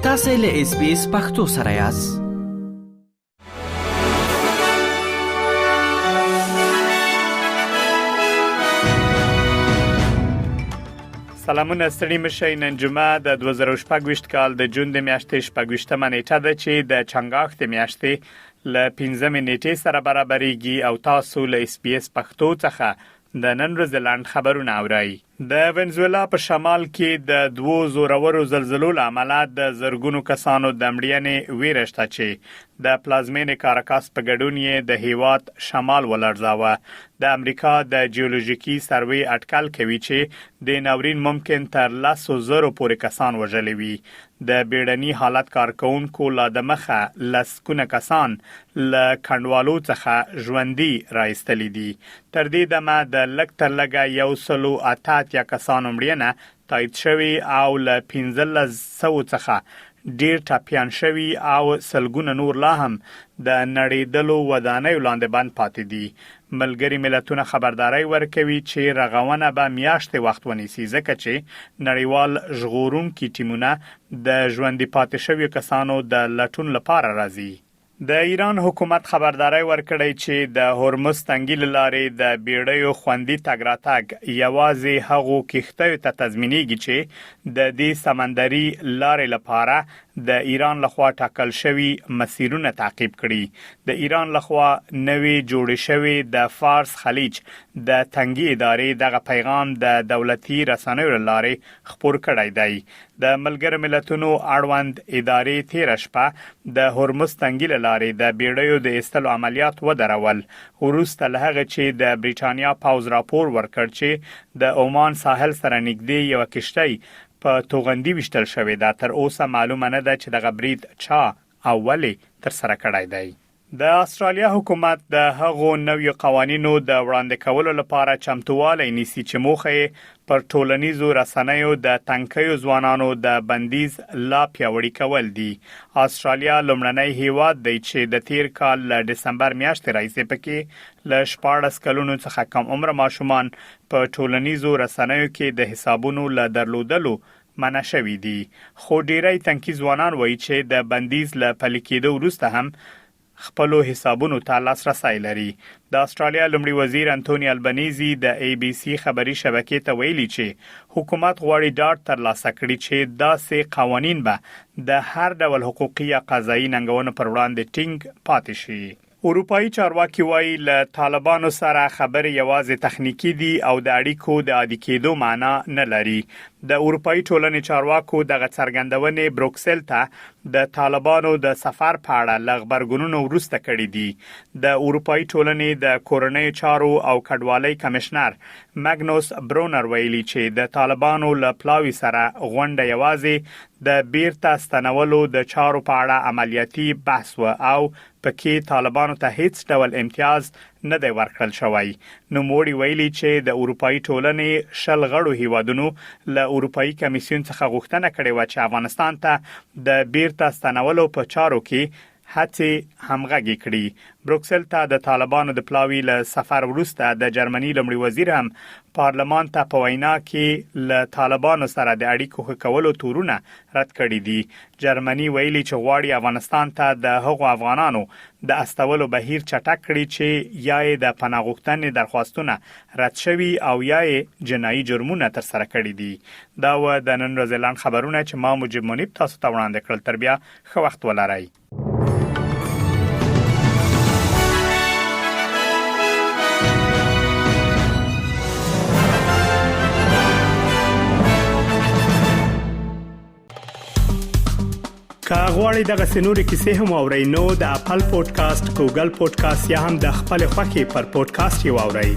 تاسو له اس بي اس پختو سره یاست. سلامونه ستړي مشي. نن جمعه د 2024 کال د جون د میاشتې 28مه نیټه ده چې د چنګاښ د میاشتې ل 15 نیټې سره برابرېږي او تاسو له اس بي اس پختو څخه د نن ورځې لاند خبرونه اورئ. د ونزویلا په شمال کې د دوو زورورو زلزلو له امله د زرګونو کسانو د مړینې ویره شته چې د پلازمینې کاراکاس په ګډون یې د هیواد شمال ولړزاوه. د امریکا د جیولوژیکي سروې اټکل کوي چې د ناورین ممکن تر 100,000 پورې کسان وژلي وي. د بیړني حالت کارکونکو لا د مخه لسکونه کسان له کډوالو څخه ژوندۍ راایستلي دي. تر دې دمه د لږ تر لږه 108 کسانو مړینه تایید شوی او له 1500 څخه ډیر ټاپیان شوی او سلګونه نور لا هم د نړیدلو ودانیو لاندې بند پاتې دي. ملګری ملتونه خبرداري ورکوي چې رغونه به میاشتې وخت ونیسي ځکه چې نړیوال ژغورونکي ټیمونه د ژوندۍ پاتې شوی کسانو د لټون لپاره راځي. د ایران حکومت خبرداري ورکړی چې د هرمز تنګي لارې د بیړیو خوندي تګ راتګ یوازې هغو کښتیو ته تضمینېږي چې د دې سمندري لارې لپاره د ایران لخوا ټاکل شوی مسیرونه تعقیب کړي. د ایران لخوا نوې جوړې شوی د فارس خلیج د تنګي ادارې دغه پیغام د دولتي رسنیو لارې خپور کړی دی. د ملګرو ملتونو اړوند ادارې تیر شپه د هرمز تنګي لارې د بیړیو د استلو عملیات ودرول وروسته له هغه چې د بریټانیا پاوز راپور ورکړ چې د عمان ساحل سره نږدې یو کشتۍ په توغندي وشتل شوې ده. تر اوسه معلومه نه ده چې د غبرید چا او ولې تر سره کړای دی. د استرالیا حکومت د هغو نویو قوانینو د وړاندې کولو لپاره چمتووالی نیسي چې موخه پر ټولنیزو رسنیو د تنکیو ځوانانو د بندیز لا پیاوړي کول دي. استرالیا لومړنی هیواد دی چې د تیر کال له دسمبر میاشتې راهیسې پکې له 14 کلونو څخه کم عمر ماشومان په ټولنیزو رسنیو کې د حسابونو له درلودلو منع شوي دي. خو ډیری تنکی ځوانان وایي چې د بندیز له پلي کېدو وروسته هم خپلو حسابونو ته لاسرسی لري. د استرالیا لومړي وزیر انټونی البنيزي د اي بي سي خبري شبکې ته ویلي چې حکومت غواړي ډاډ ترلاسه کړي چې داسې قوانين به د هر ډول حقوقي یا قضایي ننګونو پر وړاندې ټینګ پاتې شي. اروپایي چارواکي وایي له طالبانو سره خبرې یوازې تخنیکی دي او د اړیکو د عادي کېدو معنا نه لري. د اروپایي ټولنې چارواکو دغه څرګندونې بروکسل ته د طالبانو د سفر په اړه لغبرګونونو وروسته کړې دي. د اروپایي ټولنې د کورنۍ چارو او کډوالۍ کمشنر ماګنوس برونر ویلي چې د طالبانو له پلاوي سره غونډه یوازې د بیرته ستنولو د چارو په اړه عملیاتي بحث و او پکې طالبانو ته هیڅ ډول امتیاز نه دی ورکړل شوی. نو موړي ویلي چې د اروپایي ټولنې 10 غړو هیوادونو له اروپایي کمیسیون څخه غوښتنه کړې و چې افغانستان ته د بیرته ستنولو په چارو کې هڅې همغږي کړي. بروکسل ته د طالبانو د پلاوي له سفر وروسته د جرمني لومړي وزیر هم پارلمان ته په وینا کې له طالبانو سره د اړیکو ښه کولو تورونه رد کړي دي. جرمني ویلي چې غواړي افغانستان ته د هغو افغانانو د استولو بهیر چټک کړي چې یا د پناه غوښتنې درخواستونه رد شوي او یا جنایي جرمونه تر سره کړي دي. دا و د نن ورځې لاند خبرونه چې ما مجيب منیب تاسو ته وړاندې کړل. تر بیا ښه وخت ولرئ. که غواړئ دغه سنوري کیسې هم اورئ نو د خپل پودکاسټ ګوګل پودکاسټ یا هم د خپل خوښي پر پودکاسټ یو اورئ.